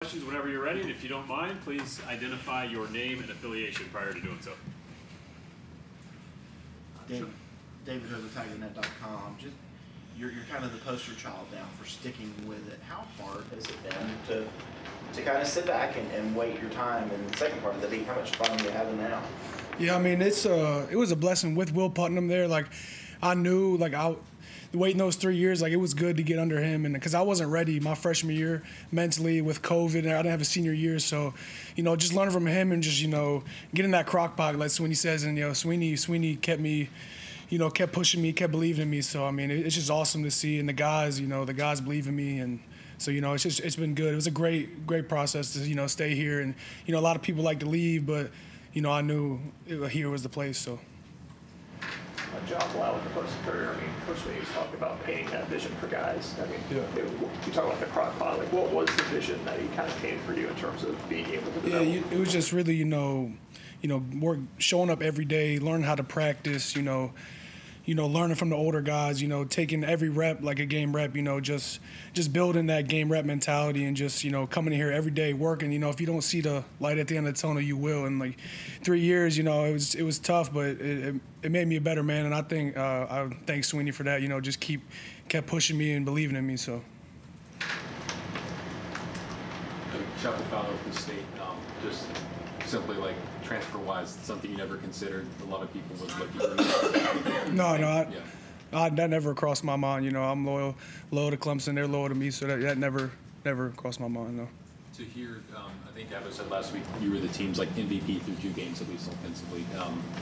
Questions whenever you're ready, and if you don't mind, please identify your name and affiliation prior to doing so. David of TigerNet.com. Just you're kind of the poster child now for sticking with it. How hard has it been to kind of sit back and wait your time? And the second part of the league, how much fun are you having now? Yeah, I mean, it was a blessing with Will Putman there. Like, I knew, like, waiting those 3 years, like, it was good to get under him, and because I wasn't ready my freshman year mentally with COVID, and I didn't have a senior year, so, just learning from him and just, getting that crock pot, like Swinney says, and, Swinney kept me, kept pushing me, kept believing in me, so, I mean, it's just awesome to see, and the guys believe in me, and so, it's been good. It was a great process to, stay here, and, a lot of people like to leave, but, I knew here was the place, so. Job well with the Clemson career. I mean, Coach Swinney was talking about painting that vision for guys. I mean, you talk about the crock pot. Like, what was the vision that he kind of painted for you in terms of being able to develop? Yeah, it was just really, work, showing up every day, learning how to practice, learning from the older guys, taking every rep like a game rep, just building that game rep mentality and just, coming in here every day working. If you don't see the light at the end of the tunnel, you will. And like 3 years, it was tough, but it made me a better man. And I think I thank Swinney for that. Just kept pushing me and believing in me. So. Chapter found out the state, just simply like transfer-wise, something you never considered. A lot of people would look at you. No, that never crossed my mind. I'm loyal to Clemson. They're loyal to me, so that never crossed my mind. No. To hear, I think Dabo said last week you were the team's like MVP through 2 games at least offensively.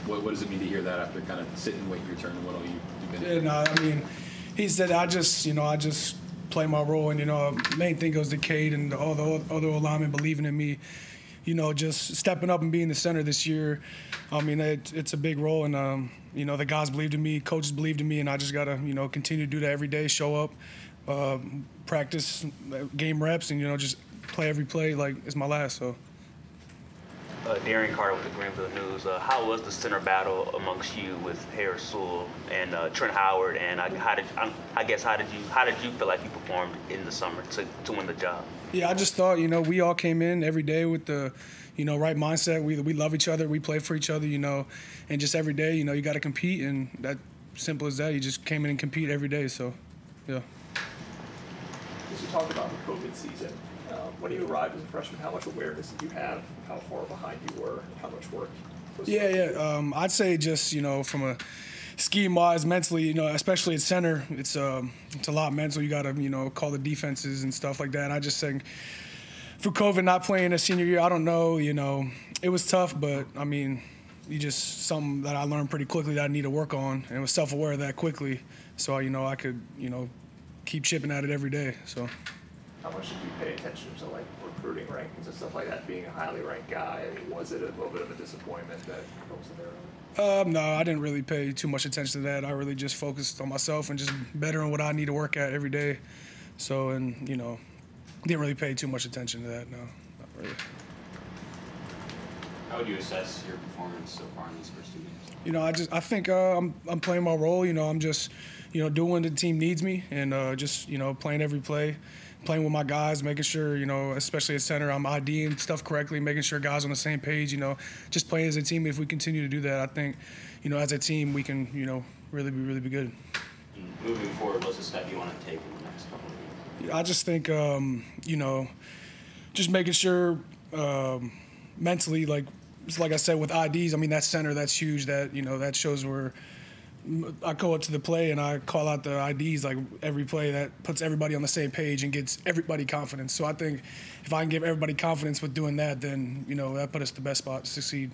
What does it mean to hear that after kind of sit and wait your turn and what all you've been doing? Yeah, no, I mean, he said I just play my role, and main thing goes to Cade and all the other linemen believing in me. Just stepping up and being the center this year, I mean, it's a big role, and the guys believed in me, coaches believed in me, and I just gotta continue to do that every day, show up, practice game reps, and just play every play like it's my last. So. Darren Carter with the Greenville News. How was the center battle amongst you with Harris Sewell and Trent Howard? And how did you feel like you performed in the summer to win the job? Yeah, I just thought we all came in every day with the right mindset. We love each other. We play for each other. And just every day you got to compete, and that simple as that. You just came in and compete every day. So, yeah. As you talk about the COVID season. When you arrived as a freshman, how much awareness did you have? How far behind you were? How much work was I'd say just from a scheme-wise, mentally, especially at center, it's a lot mental. You got to call the defenses and stuff like that. And I just think for COVID not playing a senior year, I don't know. It was tough, but I mean, something that I learned pretty quickly that I need to work on, and was self-aware of that quickly. So I could keep chipping at it every day. So. How much did you pay attention to like recruiting rankings and stuff like that? Being a highly ranked guy, I mean, was it a little bit of a disappointment that wasn't there? No, I didn't really pay too much attention to that. I really just focused on myself and just bettering what I need to work at every day. So, and didn't really pay too much attention to that. No, not really. How would you assess your performance so far in these first 2 games? I think I'm playing my role. I'm just doing what the team needs me, and just playing every play. Playing with my guys, making sure, especially at center, I'm IDing stuff correctly, making sure guys are on the same page, just playing as a team. If we continue to do that, I think, as a team, we can, really be good. Moving forward, what's the step you want to take in the next couple of years? I just think, just making sure mentally, like I said, with IDs, I mean, that center, that's huge. That, that shows where I go up to the play and I call out the IDs like every play. That puts everybody on the same page and gets everybody confidence. So I think if I can give everybody confidence with doing that, then that put us in the best spot to succeed.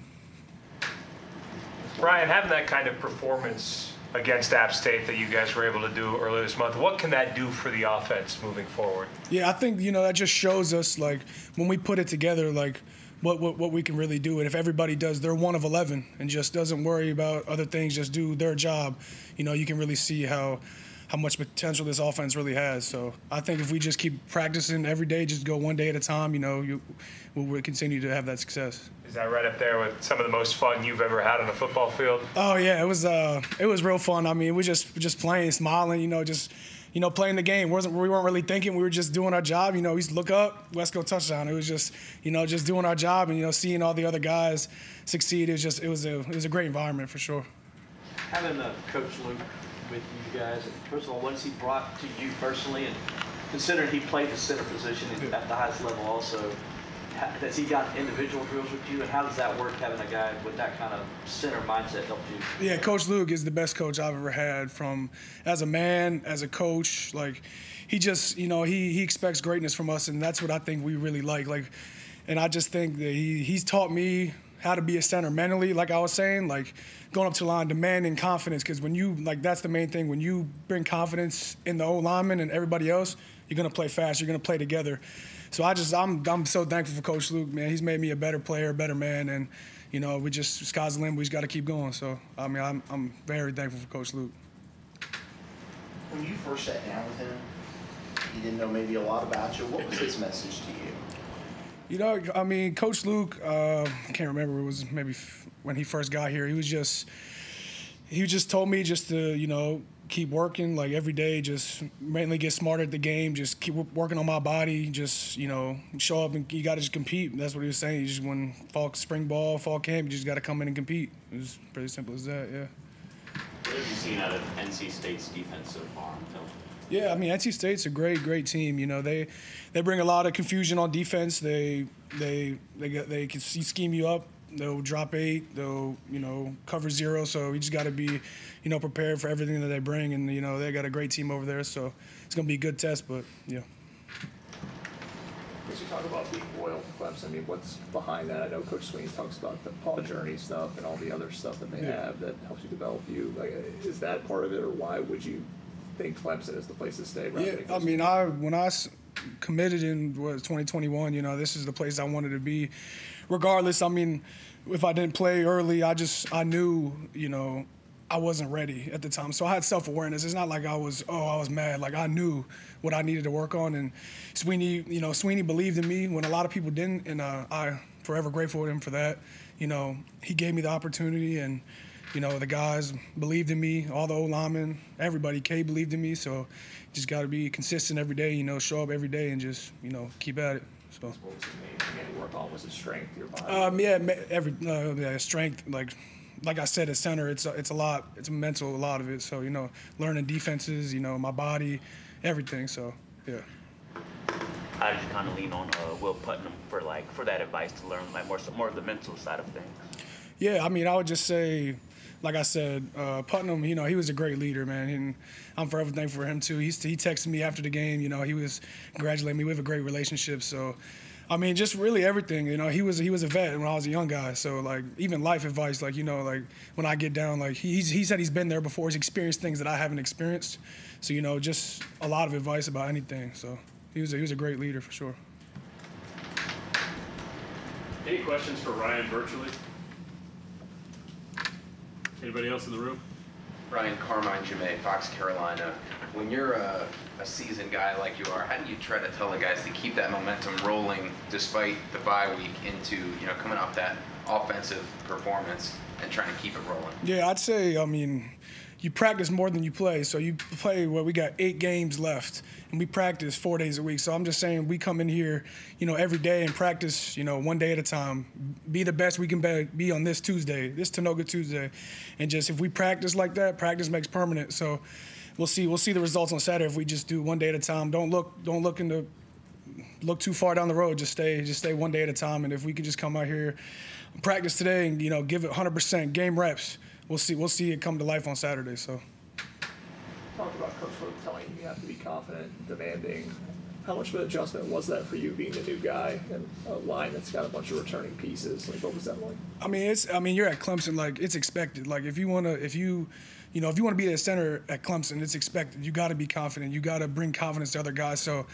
Bryan, having that kind of performance against App State that you guys were able to do earlier this month, what can that do for the offense moving forward? Yeah, I think that just shows us like when we put it together, like what we can really do. And if everybody does their 1 of 11 and just doesn't worry about other things, just do their job, you can really see how much potential this offense really has. So I think if we just keep practicing every day, just go one day at a time, we'll continue to have that success. Is that right up there with some of the most fun you've ever had on a football field? Oh yeah, it was real fun. I mean, we just playing, smiling, just playing the game. We weren't really thinking. We were just doing our job. We used to look up, let's go touchdown. It was just, just doing our job and, seeing all the other guys succeed. It was a great environment for sure. Having Coach Luke with you guys, and first of all, what has he brought to you personally? And considering he played the center position at the highest level also, has he got individual drills with you? And how does that work, having a guy with that kind of center mindset help you? Yeah, Coach Luke is the best coach I've ever had, from as a man, as a coach. Like, he just, he expects greatness from us, and that's what I think we really like. And I just think that he's taught me how to be a center mentally, like I was saying, like going up to the line, demanding confidence, because when you, that's the main thing. When you bring confidence in the O-lineman and everybody else, you're going to play fast, you're going to play together. So I'm so thankful for Coach Luke, man. He's made me a better player, a better man, and sky's the limit. We just got to keep going. So I'm very thankful for Coach Luke. When you first sat down with him, he didn't know maybe a lot about you. What was his message to you? Coach Luke, I can't remember. It was maybe when he first got here. He just told me just to keep working, like every day, just mainly get smarter at the game, just keep working on my body, just, show up, and you got to just compete. That's what he was saying. You just, when spring ball, fall camp, you just got to come in and compete. It was pretty simple as that, yeah. What have you seen out of NC State's defense so far, Phil? Yeah, NC State's a great team. They bring a lot of confusion on defense. They can scheme you up. They'll drop 8. They'll cover 0. So you just got to be prepared for everything that they bring. And they got a great team over there. So it's gonna be a good test. But yeah. As you talk about being loyal to Clemson, what's behind that? I know Coach Swinney talks about the Paul Journey stuff and all the other stuff that they have that helps you develop you. Is that part of it, or why would you think Clemson is the place to stay? Yeah, when I committed in 2021, this is the place I wanted to be. Regardless, if I didn't play early, I knew, I wasn't ready at the time. So I had self-awareness. It's not like I was mad. Like, I knew what I needed to work on. And Swinney believed in me when a lot of people didn't, and I forever grateful to him for that. He gave me the opportunity, and the guys believed in me, all the O-linemen, everybody. K believed in me, so just got to be consistent every day, show up every day and just, keep at it. So. What was the main work on? Was it strength, your body? Strength. Like I said, at center, it's a lot. It's mental, a lot of it. So learning defenses, my body, everything. So yeah. How did you kind of lean on Will Putman for that advice to learn more of the mental side of things? Yeah, I would just say, like I said, Putnam, he was a great leader, man, and I'm forever thankful for him too. He texted me after the game, he was congratulating me. We have a great relationship, so just really everything. He was a vet when I was a young guy, so even life advice, when I get down, he said he's been there before. He's experienced things that I haven't experienced, so just a lot of advice about anything. So he was a great leader for sure. Any questions for Ryan virtually? Anybody else in the room? Ryan Carmine Jame, Fox, Carolina. When you're a seasoned guy like you are, how do you try to tell the guys to keep that momentum rolling despite the bye week into, coming off that offensive performance and trying to keep it rolling? Yeah, I'd say, you practice more than you play. So you play, we got 8 games left, and we practice 4 days a week. So I'm just saying we come in here, every day and practice, one day at a time. Be the best we can be on this Tuesday, this Tanoga Tuesday. And just if we practice like that, practice makes permanent. So we'll see the results on Saturday if we just do one day at a time. Don't look too far down the road. Just stay one day at a time. And if we can just come out here, practice today and, give it 100% game reps, we'll see it come to life on Saturday. So. Talked about Coach Luke telling you have to be confident, demanding. How much of an adjustment was that for you, being the new guy and a line that's got a bunch of returning pieces? What was that like? You're at Clemson. It's expected. If you want to be a center at Clemson, it's expected. You got to be confident. You got to bring confidence to other guys. So,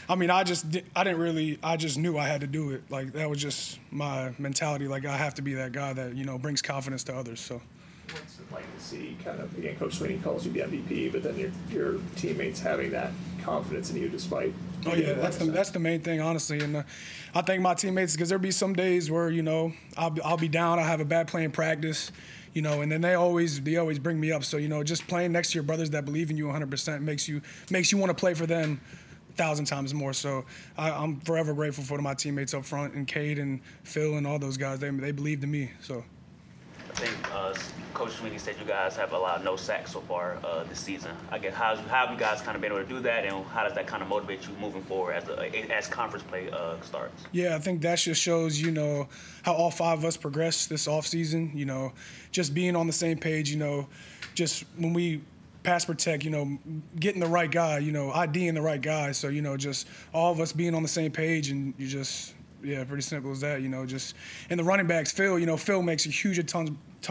I just knew I had to do it. That was just my mentality. I have to be that guy that brings confidence to others. So. What's it like to see again, Coach Swinney calls you the MVP, but then your teammates having that confidence in you despite. Oh yeah, that's the main thing, honestly. And I thank my teammates, because there'll be some days where I'll be down, I'll have a bad play in practice, you know, and then they always bring me up. So, you know, just playing next to your brothers that believe in you 100% makes you want to play for them 1,000 times more. So I'm forever grateful for my teammates up front, and Cade and Phil and all those guys. They believed in me. So I think Coach Swinney said you guys have allowed no sacks so far this season. I guess how have you guys kind of been able to do that, and how does that kind of motivate you moving forward as conference play starts? Yeah, I think that just shows, you know, how all 5 of us progressed this offseason. You know, just being on the same page, you know, just when we pass protect, you know, getting the right guy, you know, IDing the right guy. So, you know, just all of us being on the same page, and you just, yeah, pretty simple as that, you know, just. And the running backs, Phil, you know, Phil makes a huge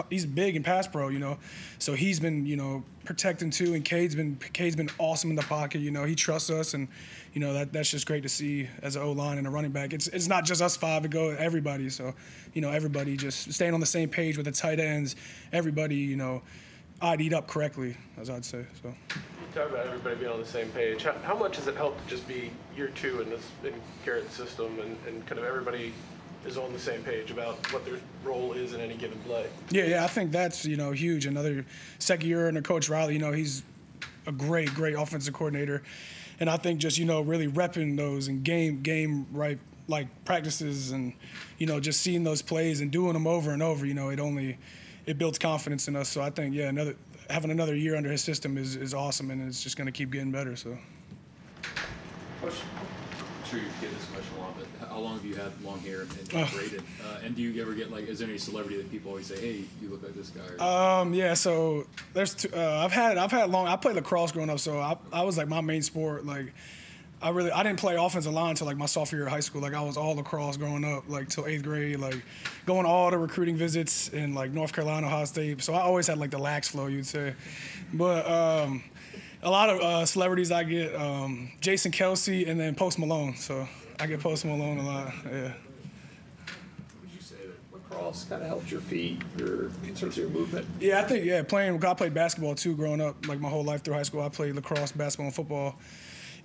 he's big in pass pro, you know, so he's been, you know, protecting too, and Cade's been awesome in the pocket, you know, he trusts us, and, you know, that's just great to see as an O-line and a running back. It's not just us 5, it goes everybody, so, you know, everybody just staying on the same page with the tight ends, everybody, you know, ID'd up correctly, as I'd say, so. You talk about everybody being on the same page. How much has it helped to just be year 2 in Garrett's system, and kind of everybody is on the same page about what their role is in any given play? Yeah, I think that's, you know, huge. Another second year under Coach Riley, you know, he's a great offensive coordinator. And I think just, you know, really repping those and game right, like practices, and, you know, just seeing those plays and doing them over and over, you know, it builds confidence in us. So I think, yeah, having another year under his system is awesome, and it's just going to keep getting better. So. I'm sure you get this question a lot, but how long have you had long hair and braided? And do you ever get, like, is there any celebrity that people always say, hey, you look like this guy? Yeah, so there's I've had long. I played lacrosse growing up, so I was like my main sport. Like I didn't play offensive line until like my sophomore year of high school. Like I was all lacrosse growing up, like till 8th grade, like going all the recruiting visits in like North Carolina, Ohio State. So I always had like the lax flow, you'd say. But a lot of celebrities I get, Jason Kelsey and then Post Malone. So I get Post Malone a lot, yeah. Would you say that lacrosse kind of helped your feet in terms of your movement? Yeah, I think, I played basketball too growing up, like my whole life through high school. I played lacrosse, basketball, and football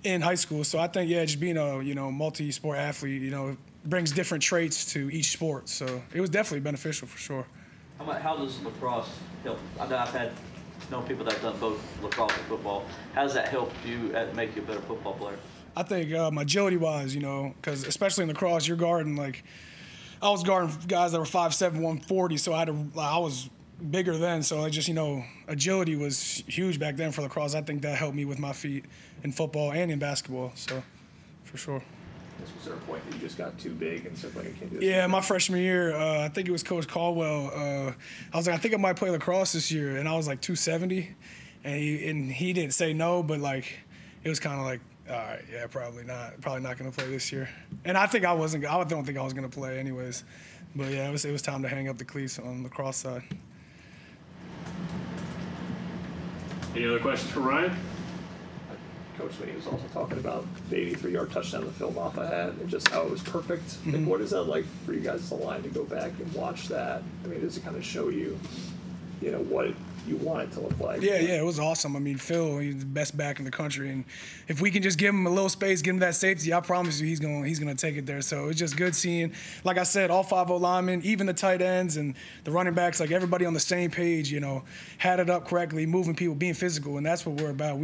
in high school. So I think, just being a, you know, multi-sport athlete, you know, brings different traits to each sport. So it was definitely beneficial for sure. How does lacrosse help? I know I've known people that have done both lacrosse and football. How does that help you make you a better football player? I think agility-wise, you know, because especially in lacrosse, you're guarding, like, I was guarding guys that were 5'7", 140, so I was bigger then. So I just, you know, agility was huge back then for lacrosse. I think that helped me with my feet in football and in basketball, so for sure. Was there a point that you just got too big and said, like, I can't do this? Yeah, my freshman year, I think it was Coach Caldwell. I was like, I think I might play lacrosse this year, and I was like 270, and he didn't say no, but like it was kind of like, all right, yeah, probably not going to play this year. And I think I don't think I was going to play anyways. But yeah, it was time to hang up the cleats on the lacrosse side. Any other questions for Ryan? Coach Swinney was also talking about the 83-yard touchdown that Phil Mafah had and just how it was perfect. Mm-hmm. Like, what is that like for you guys as a line to go back and watch that? I mean, does it kind of show you, you know, what you want it to look like? Yeah, it was awesome. I mean, Phil, he's the best back in the country, and if we can just give him a little space, give him that safety, I promise you he's gonna take it there. So it's just good seeing, like I said, all 5 O-linemen, even the tight ends and the running backs, like everybody on the same page, you know, had it up correctly, moving people, being physical, and that's what we're about.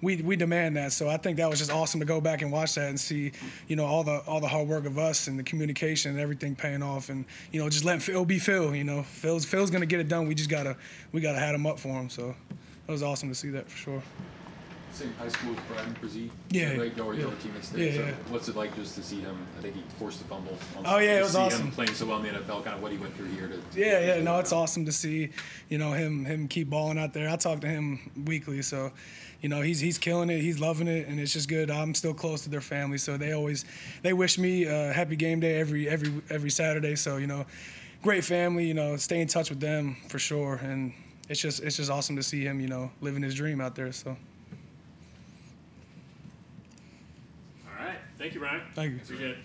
We demand that. So I think that was just awesome to go back and watch that and see, you know, all the hard work of us and the communication and everything paying off, and, you know, just letting Phil be Phil. You know, Phil's gonna get it done. We gotta hat him up for him. So it was awesome to see that for sure. Same high school as Bryan Bresee. Yeah. Right, your teammates there. Yeah. So what's it like just to see him? I think he forced the fumble. It was awesome. Him playing so well in the NFL, kind of what he went through here. No, it's awesome to see, you know, him keep balling out there. I talk to him weekly, so, you know, he's killing it, he's loving it, and it's just good. I'm still close to their family, so they wish me a happy game day every Saturday. So, you know, great family, you know, stay in touch with them for sure, and it's just awesome to see him, you know, living his dream out there. So. All right, thank you, Ryan. Thank you. Appreciate it.